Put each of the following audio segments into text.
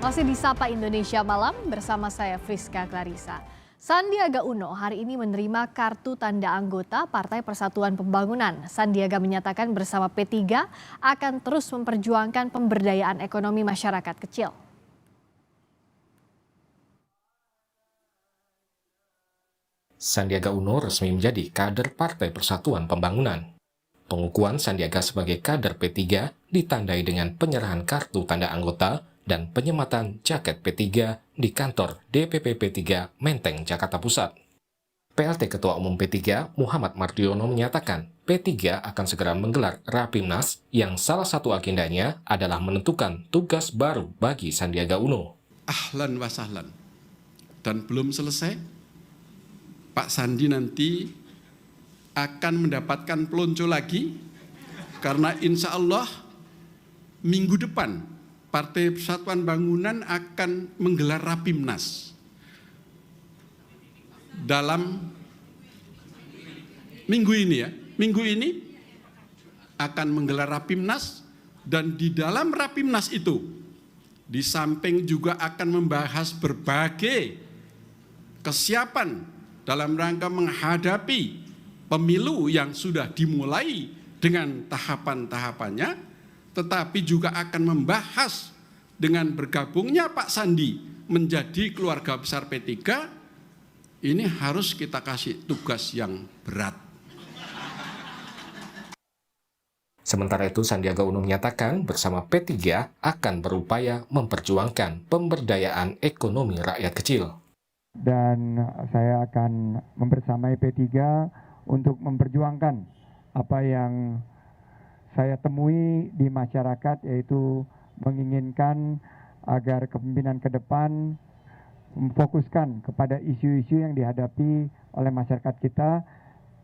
Masih di Sapa Indonesia Malam bersama saya Friska Clarissa. Sandiaga Uno hari ini menerima kartu tanda anggota Partai Persatuan Pembangunan. Sandiaga menyatakan bersama P3 akan terus memperjuangkan pemberdayaan ekonomi masyarakat kecil. Sandiaga Uno resmi menjadi kader Partai Persatuan Pembangunan. Pengukuhan Sandiaga sebagai kader P3 ditandai dengan penyerahan kartu tanda anggota dan penyematan jaket P3 di kantor DPP P3 Menteng, Jakarta Pusat. PLT Ketua Umum P3 Muhammad Mardiono menyatakan P3 akan segera menggelar Rapimnas yang salah satu agendanya adalah menentukan tugas baru bagi Sandiaga Uno. Ahlan wa sahlan. Dan belum selesai, Pak Sandi nanti akan mendapatkan pelonco lagi karena insya Allah minggu depan Partai Persatuan Bangunan akan menggelar Rapimnas. Dalam minggu ini akan menggelar Rapimnas, dan di dalam Rapimnas itu di samping juga akan membahas berbagai kesiapan dalam rangka menghadapi pemilu yang sudah dimulai dengan tahapan-tahapannya, tetapi juga akan membahas dengan bergabungnya Pak Sandi menjadi keluarga besar P3, ini harus kita kasih tugas yang berat. Sementara itu, Sandiaga Uno menyatakan bersama P3 akan berupaya memperjuangkan pemberdayaan ekonomi rakyat kecil. Dan saya akan membersamai P3 untuk memperjuangkan apa yang saya temui di masyarakat, yaitu menginginkan agar kepemimpinan ke depan memfokuskan kepada isu-isu yang dihadapi oleh masyarakat kita,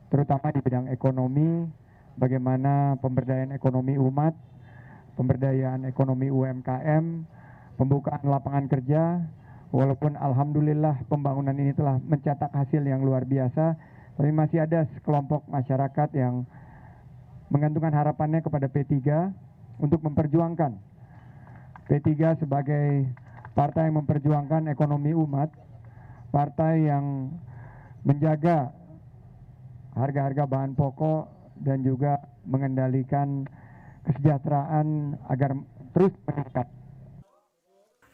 terutama di bidang ekonomi, bagaimana pemberdayaan ekonomi umat, pemberdayaan ekonomi UMKM, pembukaan lapangan kerja. Walaupun alhamdulillah pembangunan ini telah mencetak hasil yang luar biasa, tapi masih ada sekelompok masyarakat yang menggantungkan harapannya kepada P3 untuk memperjuangkan P3 sebagai partai yang memperjuangkan ekonomi umat, partai yang menjaga harga-harga bahan pokok dan juga mengendalikan kesejahteraan agar terus meningkat.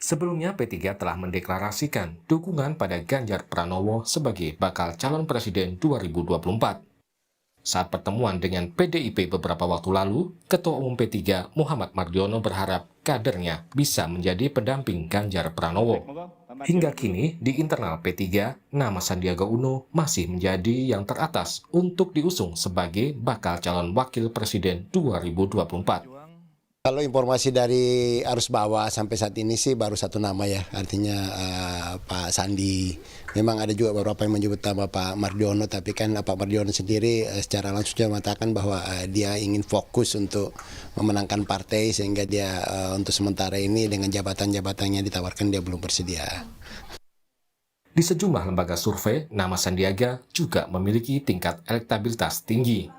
Sebelumnya, P3 telah mendeklarasikan dukungan pada Ganjar Pranowo sebagai bakal calon presiden 2024. Saat pertemuan dengan PDIP beberapa waktu lalu, Ketua Umum P3 Muhammad Mardiono berharap kadernya bisa menjadi pendamping Ganjar Pranowo. Hingga kini, di internal P3, nama Sandiaga Uno masih menjadi yang teratas untuk diusung sebagai bakal calon wakil presiden 2024. Kalau informasi dari arus bawah sampai saat ini sih baru satu nama ya, artinya Pak Sandi. Memang ada juga beberapa yang menyebut nama Pak Mardiono, tapi kan Pak Mardiono sendiri secara langsung sudah mengatakan bahwa dia ingin fokus untuk memenangkan partai, sehingga dia untuk sementara ini dengan jabatan-jabatannya ditawarkan dia belum bersedia. Di sejumlah lembaga survei, nama Sandiaga juga memiliki tingkat elektabilitas tinggi.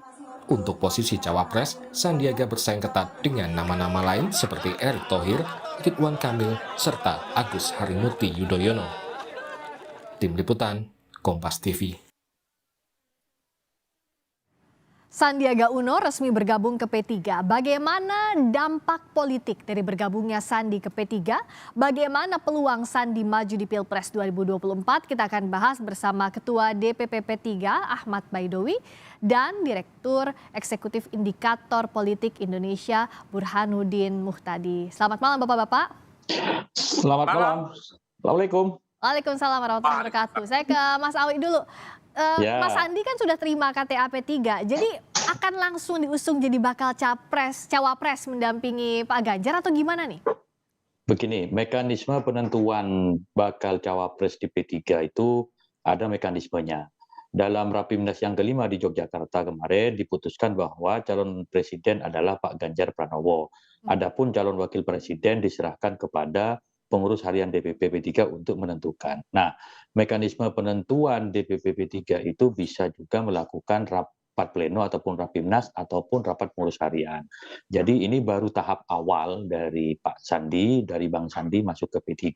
Untuk posisi cawapres, Sandiaga bersaing ketat dengan nama-nama lain seperti Erick Thohir, Ridwan Kamil, serta Agus Harimurti Yudhoyono. Tim Liputan, Kompas TV. Sandiaga Uno resmi bergabung ke P3. Bagaimana dampak politik dari bergabungnya Sandi ke P3? Bagaimana peluang Sandi maju di Pilpres 2024? Kita akan bahas bersama Ketua DPP P3 Ahmad Baidowi dan Direktur Eksekutif Indikator Politik Indonesia Burhanuddin Muhtadi. Selamat malam Bapak-Bapak. Selamat malam. Assalamualaikum. Waalaikumsalam warahmatullahi wabarakatuh. Saya ke Mas Awi dulu. Mas Sandi kan sudah terima KTA P3, jadi akan langsung diusung jadi bakal cawapres mendampingi Pak Ganjar atau gimana nih? Begini, mekanisme penentuan bakal cawapres di P3 itu ada mekanismenya. Dalam Rapimnas yang kelima di Yogyakarta kemarin diputuskan bahwa calon presiden adalah Pak Ganjar Pranowo. Adapun calon wakil presiden diserahkan kepada pengurus harian DPP P3 untuk menentukan. Nah, mekanisme penentuan DPP P3 itu bisa juga melakukan rapat pleno ataupun rapimnas ataupun rapat pengurus harian. Jadi ini baru tahap awal dari Pak Sandi, dari Bang Sandi masuk ke P3.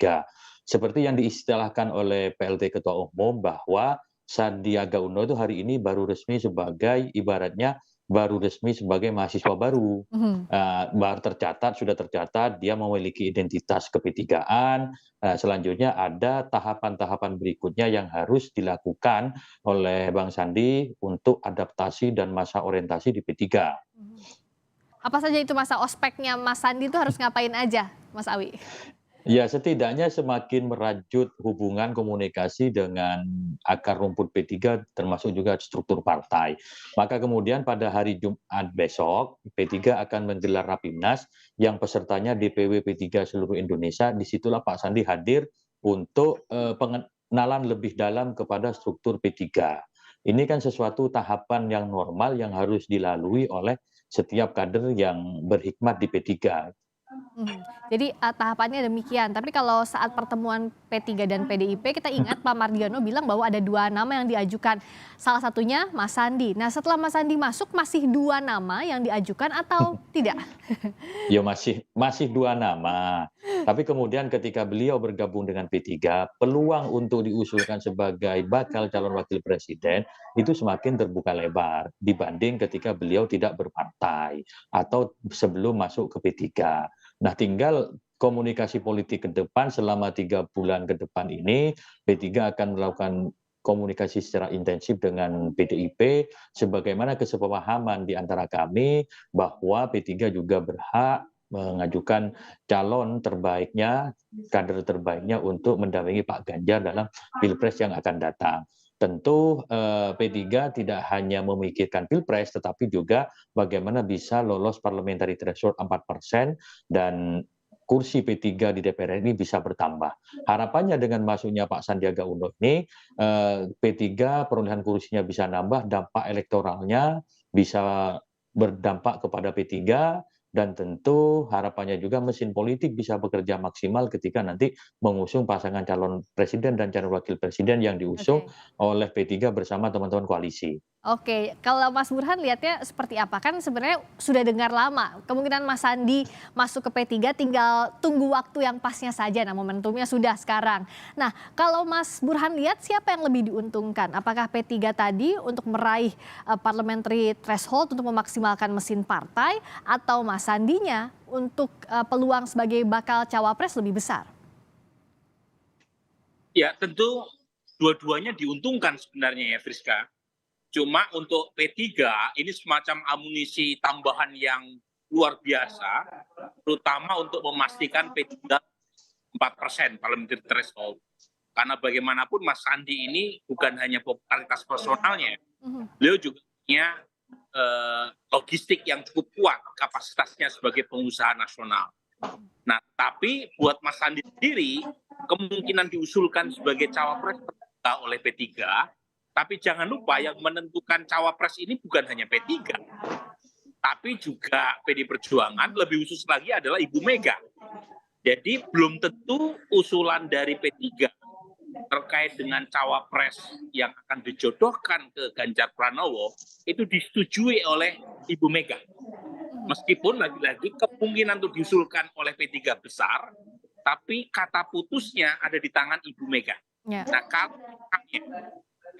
Seperti yang diistilahkan oleh PLT Ketua Umum bahwa Sandiaga Uno itu hari ini baru resmi sebagai ibaratnya baru resmi sebagai mahasiswa baru. Sudah tercatat dia memiliki identitas ke-P3-an. Selanjutnya ada tahapan-tahapan berikutnya yang harus dilakukan oleh Bang Sandi untuk adaptasi dan masa orientasi di P3. Apa saja itu masa ospeknya Mas Sandi itu harus ngapain aja, Mas Awi? Ya, setidaknya semakin merajut hubungan komunikasi dengan akar rumput P3 termasuk juga struktur partai. Maka kemudian pada hari Jumat besok, P3 akan menggelar Rapimnas yang pesertanya DPW P3 seluruh Indonesia. Disitulah Pak Sandi hadir untuk pengenalan lebih dalam kepada struktur P3. Ini kan sesuatu tahapan yang normal yang harus dilalui oleh setiap kader yang berhikmat di P3. Jadi tahapannya demikian. Tapi kalau saat pertemuan P3 dan PDIP, kita ingat Pak Mardiono bilang bahwa ada 2 nama yang diajukan. Salah satunya Mas Sandi. Nah, setelah Mas Sandi masuk, masih 2 nama yang diajukan atau tidak? Ya masih 2 nama. Tapi kemudian ketika beliau bergabung dengan P3, peluang untuk diusulkan sebagai bakal calon wakil presiden itu semakin terbuka lebar dibanding ketika beliau tidak berpartai atau sebelum masuk ke P3. Nah, tinggal komunikasi politik ke depan selama 3 bulan ke depan ini, P3 akan melakukan komunikasi secara intensif dengan PDIP, sebagaimana kesepemahaman di antara kami bahwa P3 juga berhak mengajukan calon terbaiknya, kader terbaiknya untuk mendampingi Pak Ganjar dalam Pilpres yang akan datang. Tentu P3 tidak hanya memikirkan Pilpres, tetapi juga bagaimana bisa lolos parliamentary threshold 4% dan kursi P3 di DPR ini bisa bertambah. Harapannya dengan masuknya Pak Sandiaga Uno ini, P3 perolehan kursinya bisa nambah, dampak elektoralnya bisa berdampak kepada P3, dan tentu harapannya juga mesin politik bisa bekerja maksimal ketika nanti mengusung pasangan calon presiden dan calon wakil presiden yang diusung oleh P3 bersama teman-teman koalisi. Oke, kalau Mas Burhan lihatnya seperti apa? Kan sebenarnya sudah dengar lama, kemungkinan Mas Sandi masuk ke P3 tinggal tunggu waktu yang pasnya saja, nah momentumnya sudah sekarang. Nah, kalau Mas Burhan lihat siapa yang lebih diuntungkan? Apakah P3 tadi untuk meraih parliamentary threshold untuk memaksimalkan mesin partai, atau Mas Sandinya untuk peluang sebagai bakal cawapres lebih besar? Ya, tentu dua-duanya diuntungkan sebenarnya ya, Friska. Cuma untuk P3 ini semacam amunisi tambahan yang luar biasa, terutama untuk memastikan P3 4% parliamentary threshold. Karena bagaimanapun Mas Sandi ini bukan hanya popularitas personalnya, beliau juga punya logistik yang cukup kuat, kapasitasnya sebagai pengusaha nasional. Nah, tapi buat Mas Sandi sendiri, kemungkinan diusulkan sebagai cawapres oleh P3, tapi jangan lupa yang menentukan cawapres ini bukan hanya P3, tapi juga PD Perjuangan, lebih khusus lagi adalah Ibu Mega. Jadi belum tentu usulan dari P3 terkait dengan cawapres yang akan dijodohkan ke Ganjar Pranowo itu disetujui oleh Ibu Mega. Meskipun lagi-lagi kemungkinan untuk diusulkan oleh P3 besar, tapi kata putusnya ada di tangan Ibu Mega. Ya. Nah, kalau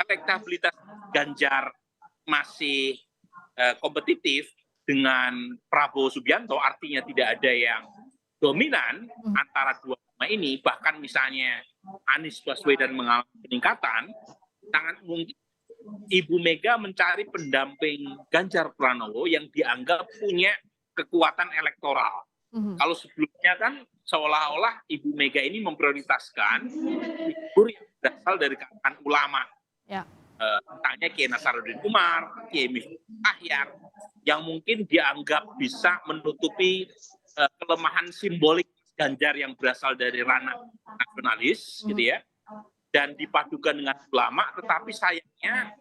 elektabilitas Ganjar masih kompetitif dengan Prabowo Subianto, artinya tidak ada yang dominan antara 2 nama ini, bahkan misalnya Anies Baswedan mengalami peningkatan, sangat mungkin Ibu Mega mencari pendamping Ganjar Pranowo yang dianggap punya kekuatan elektoral. Kalau sebelumnya kan seolah-olah Ibu Mega ini memprioritaskan figur yang berasal dari kalangan ulama. Ya. Misalnya Kiai Nasaruddin Umar, Kiai Mifta Ahyar, yang mungkin dianggap bisa menutupi kelemahan simbolik Ganjar yang berasal dari ranah nasionalis, gitu ya, dan dipadukan dengan ulama, tetapi sayangnya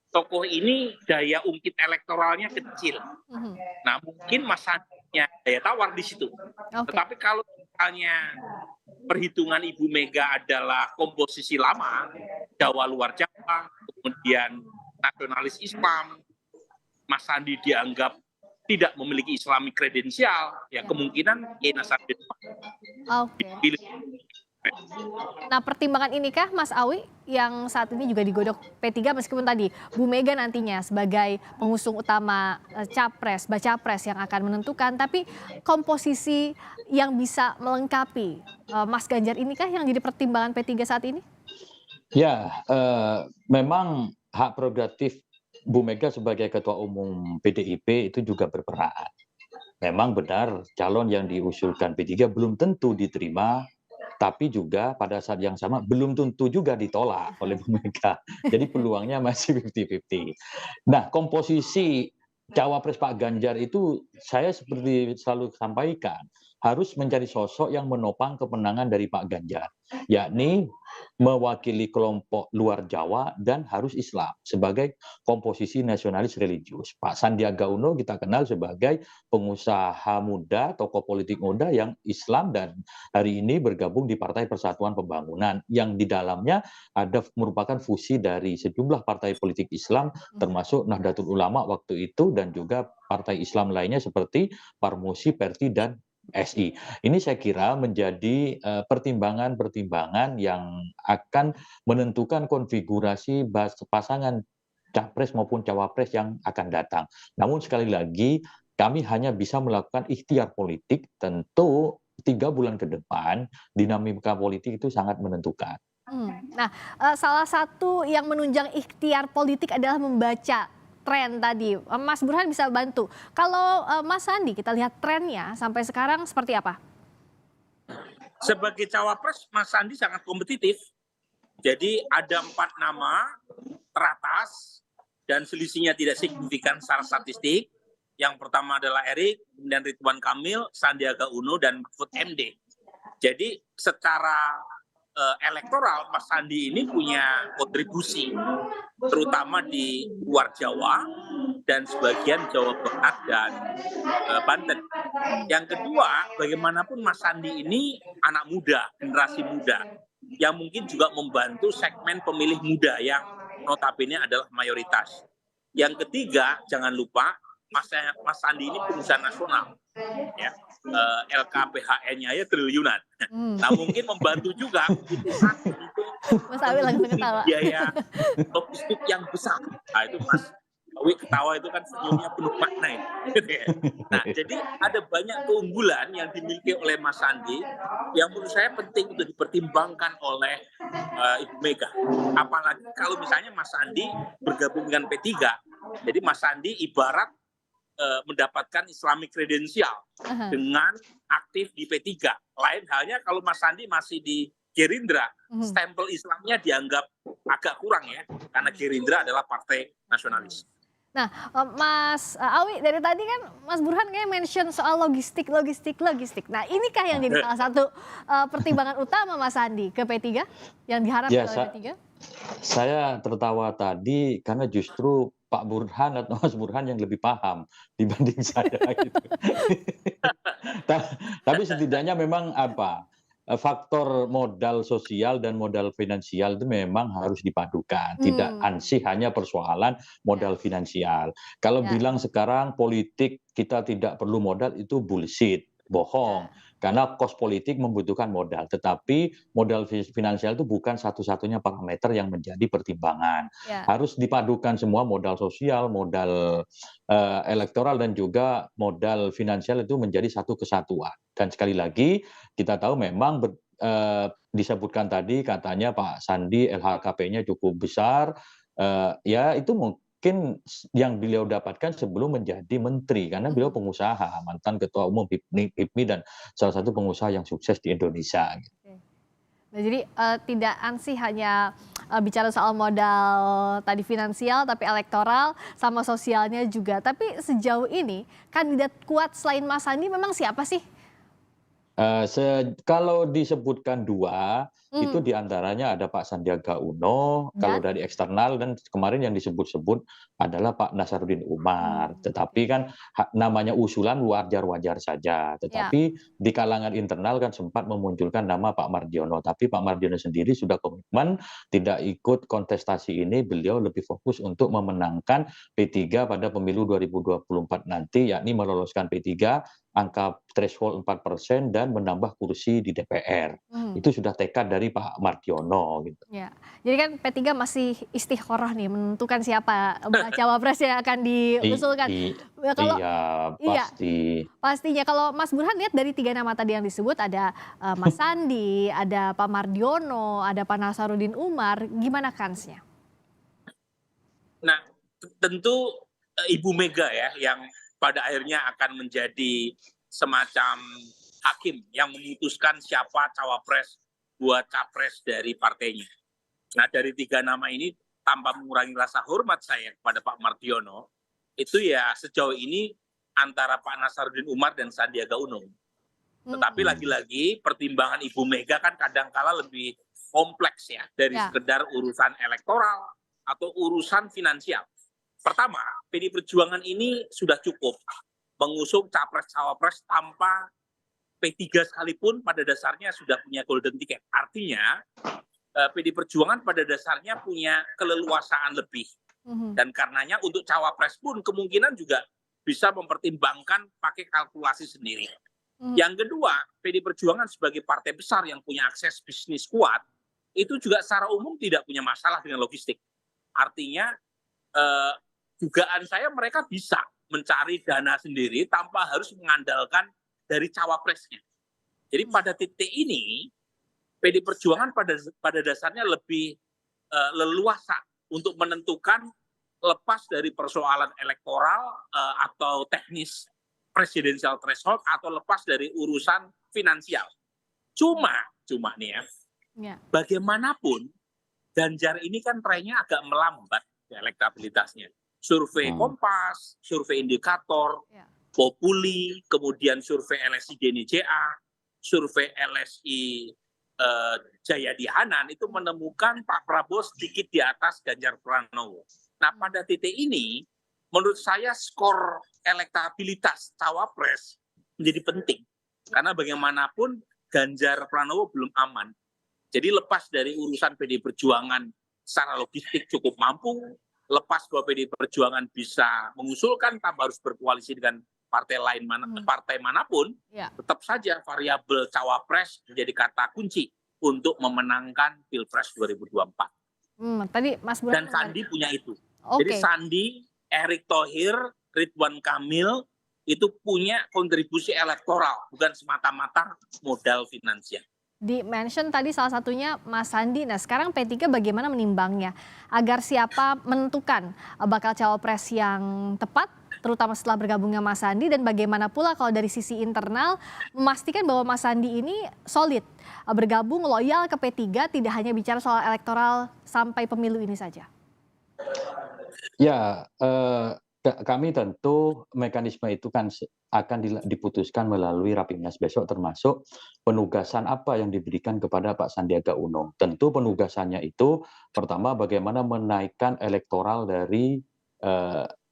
tokoh ini daya ungkit elektoralnya kecil. Nah, mungkin masanya daya tawar di situ. Tetapi kalau misalnya perhitungan Ibu Mega adalah komposisi lama, Jawa luar Jawa, kemudian nasionalis Islam, Mas Sandi dianggap tidak memiliki Islamic kredensial, ya kemungkinan Kiai Nasaruddin Oke. dipilih. Nah, pertimbangan inikah Mas Awi yang saat ini juga digodok P3 meskipun tadi Bu Mega nantinya sebagai pengusung utama baca pres yang akan menentukan, tapi komposisi yang bisa melengkapi Mas Ganjar inikah yang jadi pertimbangan P3 saat ini? Ya, memang hak prerogatif Bu Mega sebagai Ketua Umum PDIP itu juga berperan. Memang benar calon yang diusulkan P3 belum tentu diterima, tapi juga pada saat yang sama belum tentu juga ditolak oleh Bu Mega. Jadi peluangnya masih 50-50. Nah, komposisi cawapres Pak Ganjar itu saya seperti selalu sampaikan, harus mencari sosok yang menopang kemenangan dari Pak Ganjar, yakni mewakili kelompok luar Jawa dan harus Islam sebagai komposisi nasionalis religius. Pak Sandiaga Uno kita kenal sebagai pengusaha muda, tokoh politik muda yang Islam dan hari ini bergabung di Partai Persatuan Pembangunan yang di dalamnya ada merupakan fusi dari sejumlah partai politik Islam termasuk Nahdlatul Ulama waktu itu dan juga partai Islam lainnya seperti Parmusi, Perti dan SI. Ini saya kira menjadi pertimbangan-pertimbangan yang akan menentukan konfigurasi pasangan capres maupun cawapres yang akan datang. Namun sekali lagi kami hanya bisa melakukan ikhtiar politik, tentu 3 bulan ke depan dinamika politik itu sangat menentukan. Nah, salah satu yang menunjang ikhtiar politik adalah membaca tren tadi. Mas Burhan bisa bantu. Kalau Mas Sandi, kita lihat trennya sampai sekarang seperti apa? Sebagai cawapres, Mas Sandi sangat kompetitif. Jadi ada 4 nama teratas dan selisihnya tidak signifikan secara statistik. Yang pertama adalah Erik, kemudian Ridwan Kamil, Sandiaga Uno, dan Mahfud MD. Jadi secara elektoral Mas Sandi ini punya kontribusi terutama di luar Jawa dan sebagian Jawa Barat dan Banten. Yang kedua, bagaimanapun Mas Sandi ini anak muda, generasi muda yang mungkin juga membantu segmen pemilih muda yang notabene adalah mayoritas. Yang ketiga, jangan lupa Mas Sandi ini pengusaha nasional, ya. LKPHN-nya ya triliunan. Nah, mungkin membantu juga keputusan untuk Mas Awi langsung ketawa. biaya logistik yang besar. Nah, itu Mas Awi ketawa itu kan senyumnya penuh makna ya. Nah, jadi ada banyak keunggulan yang dimiliki oleh Mas Sandi yang menurut saya penting untuk dipertimbangkan oleh Ibu Mega. Apalagi kalau misalnya Mas Sandi bergabung dengan P3. Jadi Mas Sandi ibarat mendapatkan Islamic kredensial dengan aktif di P3. Lain halnya kalau Mas Sandi masih di Gerindra, stempel Islamnya dianggap agak kurang ya, karena Gerindra adalah partai nasionalis. Nah, Mas Awi, dari tadi kan Mas Burhan kayak mention soal logistik. Nah, inikah yang jadi salah satu pertimbangan utama Mas Sandi ke P3 yang diharapkan oleh P3? Saya tertawa tadi karena justru Pak Burhan atau Mas Burhan yang lebih paham dibanding saya gitu. Tapi setidaknya memang faktor modal sosial dan modal finansial itu memang harus dipadukan. Tidak ansih hanya persoalan modal finansial. Kalau bilang sekarang politik kita tidak perlu modal itu bullshit, bohong. Karena kos politik membutuhkan modal, tetapi modal finansial itu bukan satu-satunya parameter yang menjadi pertimbangan. Harus dipadukan semua modal sosial, modal elektoral dan juga modal finansial itu menjadi satu kesatuan. Dan sekali lagi kita tahu memang disebutkan tadi katanya Pak Sandi LHKP-nya cukup besar, ya itu mungkin yang beliau dapatkan sebelum menjadi menteri karena beliau pengusaha, mantan ketua umum HIPMI dan salah satu pengusaha yang sukses di Indonesia. Nah, jadi tidak ansih hanya bicara soal modal tadi finansial, tapi elektoral sama sosialnya juga. Tapi sejauh ini kandidat kuat selain Mas Sandi memang siapa sih? Kalau disebutkan dua, itu Hmm, diantaranya ada Pak Sandiaga Uno, kalau dan dari eksternal, dan kemarin yang disebut-sebut adalah Pak Nasaruddin Umar. Tetapi oke. kan namanya usulan wajar-wajar saja. Ya. Tetapi di kalangan internal kan sempat memunculkan nama Pak Mardiono. Tapi Pak Mardiono sendiri sudah komitmen tidak ikut kontestasi ini. Beliau lebih fokus untuk memenangkan P3 pada pemilu 2024 nanti, yakni meloloskan P3 angka threshold 4% dan menambah kursi di DPR. Hmm. Itu sudah tekad dari Pak Mardiono gitu. Ya, jadi kan P3 masih istikharah nih menentukan siapa cawapres yang akan diusulkan. I Ya, kalau iya, iya, pasti. pastinya kalau Mas Burhan lihat dari 3 nama tadi yang disebut ada Mas Sandi, ada Pak Mardiono, ada Pak Nasaruddin Umar, gimana kansnya? Nah, tentu Ibu Mega ya yang pada akhirnya akan menjadi semacam hakim yang memutuskan siapa cawapres buat capres dari partainya. Nah, dari 3 nama ini tanpa mengurangi rasa hormat saya kepada Pak Mardiono, itu ya sejauh ini antara Pak Nasaruddin Umar dan Sandiaga Uno. Tetapi lagi-lagi pertimbangan Ibu Mega kan kadangkala lebih kompleks ya dari Ya. sekedar urusan elektoral atau urusan finansial. Pertama, PD Perjuangan ini sudah cukup mengusung capres-cawapres tanpa P3 sekalipun pada dasarnya sudah punya golden ticket. Artinya PD Perjuangan pada dasarnya punya keleluasaan lebih. Mhm. Dan karenanya untuk cawapres pun kemungkinan juga bisa mempertimbangkan pakai kalkulasi sendiri. Mhm. Yang kedua, PD Perjuangan sebagai partai besar yang punya akses bisnis kuat, itu juga secara umum tidak punya masalah dengan logistik. Artinya dugaan saya mereka bisa mencari dana sendiri tanpa harus mengandalkan dari cawapresnya. Jadi pada titik ini PD Perjuangan pada dasarnya lebih leluasa untuk menentukan lepas dari persoalan elektoral atau teknis presidensial threshold atau lepas dari urusan finansial. Cuma nih ya, Ya. bagaimanapun Ganjar ini kan trennya agak melambat elektabilitasnya. Survei Kompas, survei Indikator, Ya. Populi, kemudian survei LSI DNJA, survei LSI Jayadi Hanan itu menemukan Pak Prabowo sedikit di atas Ganjar Pranowo. Nah, pada titik ini menurut saya skor elektabilitas cawapres menjadi penting karena bagaimanapun Ganjar Pranowo belum aman. Jadi lepas dari urusan PD Perjuangan secara logistik cukup mampu, lepas bahwa PD Perjuangan bisa mengusulkan tanpa harus berkoalisi dengan partai lain partai manapun, Ya. tetap saja variabel cawapres menjadi kata kunci untuk memenangkan Pilpres 2024. Tadi Mas Burhan Dan Sandi punya itu. Oke. Jadi Sandi, Erick Thohir, Ridwan Kamil itu punya kontribusi elektoral, bukan semata-mata modal finansial. Di mention tadi salah satunya Mas Sandi. Nah, sekarang P3 bagaimana menimbangnya agar siapa menentukan bakal cawapres yang tepat, terutama setelah bergabungnya Mas Sandi, dan bagaimana pula kalau dari sisi internal memastikan bahwa Mas Sandi ini solid, bergabung loyal ke P3, tidak hanya bicara soal elektoral sampai pemilu ini saja. Ya, kami tentu mekanisme itu kan akan diputuskan melalui Rapimnas besok, termasuk penugasan apa yang diberikan kepada Pak Sandiaga Uno. Tentu penugasannya itu pertama bagaimana menaikkan elektoral dari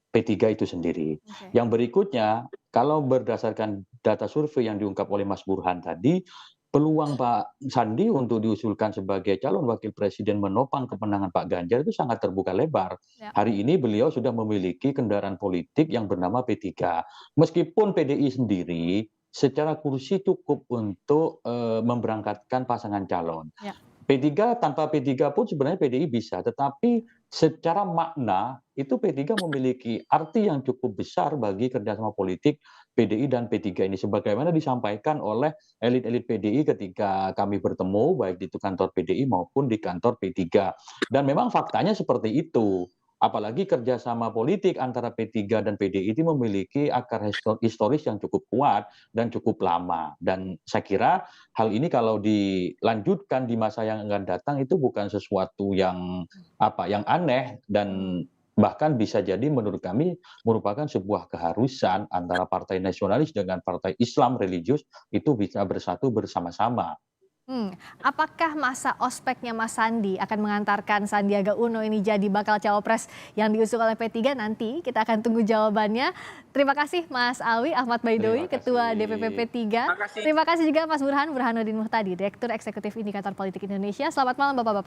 P3 itu sendiri. Oke. Yang berikutnya, kalau berdasarkan data survei yang diungkap oleh Mas Burhan tadi, peluang Pak Sandi untuk diusulkan sebagai calon wakil presiden menopang kemenangan Pak Ganjar itu sangat terbuka lebar. Ya. Hari ini beliau sudah memiliki kendaraan politik yang bernama P3. Meskipun PDI sendiri secara kursi cukup untuk memberangkatkan pasangan calon. Ya. P3 tanpa P3 pun sebenarnya PDI bisa, tetapi secara makna itu P3 memiliki arti yang cukup besar bagi kerjasama politik PDI dan P3 ini, sebagaimana disampaikan oleh elit-elit PDI ketika kami bertemu baik di kantor PDI maupun di kantor P3. Dan memang faktanya seperti itu. Apalagi kerjasama politik antara P3 dan PDI itu memiliki akar historis yang cukup kuat dan cukup lama. Dan saya kira hal ini kalau dilanjutkan di masa yang akan datang itu bukan sesuatu yang aneh, dan Bahkan bisa jadi menurut kami merupakan sebuah keharusan antara partai nasionalis dengan partai Islam religius itu bisa bersatu bersama-sama. Apakah masa ospeknya Mas Sandi akan mengantarkan Sandiaga Uno ini jadi bakal cawapres yang diusung oleh P3? Nanti kita akan tunggu jawabannya. Terima kasih Mas Awi Ahmad Baidowi, Ketua DPP P3. Terima kasih juga Mas Burhanuddin Muhtadi, Direktur Eksekutif Indikator Politik Indonesia. Selamat malam Bapak-Bapak.